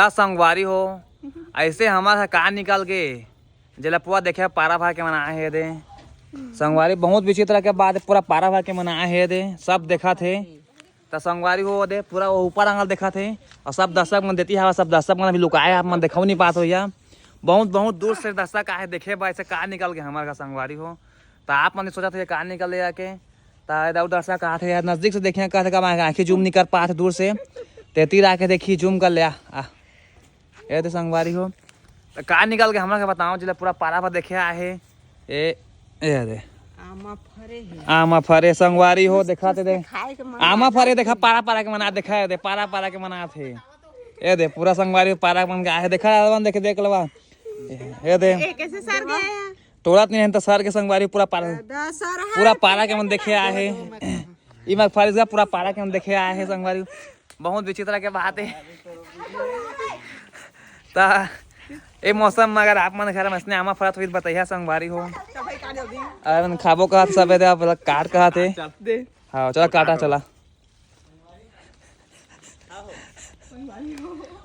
ता संगवारी हो ऐसे हमारा कान निकाल के जलपुआ देखे पारा भर के मनाए है दे संगवारी। बहुत विचित्र के बाद पूरा पारा भर के मनाए है दे सब देखा थे। तो संगवारी हो दे पूरा ऊपर आंगल देखा थे और सब दर्शक मन देती है। सब दर्शक मन अभी लुकाए आप मन देखा नहीं पात हो या बहुत बहुत दूर से दर्शक आए देखे बा ऐसे कार निकल के हमारे संगवारी हो। तो आप मैंने सोचा था कार निकल जाके तो दर्शक आते यार नजदीक से देखे कहते आँखें जूम नहीं कर पाते दूर से तेतीर आके देखी जूम कर लिया ये तो संगवारी हो। तो कार निकल के हमारे बताओ जिला पूरा पारा पर देखे आए ये दे आमा फरे संगवारी हो देखा थे दे आमा फरे देखा पारा पारा के मना देखा दे पारा पारा के मना थे ये दे पूरा संगवारी पारा मन के आए देखा देखे देख लवा ये दे तोड़ा नहीं तो सर के संगवारी पूरा पारा के मन देखे आए है इमा फरे का पूरा पारा के मन देखे आए है संगवारी। बहुत विचित्र के बात है। ता ए मौसम में अगर आप मन घर में इसने आमा फरा तो बताइए संगवारी हो अरे खाबो कहा सब काट कहा थे। हाँ चला काटा चला।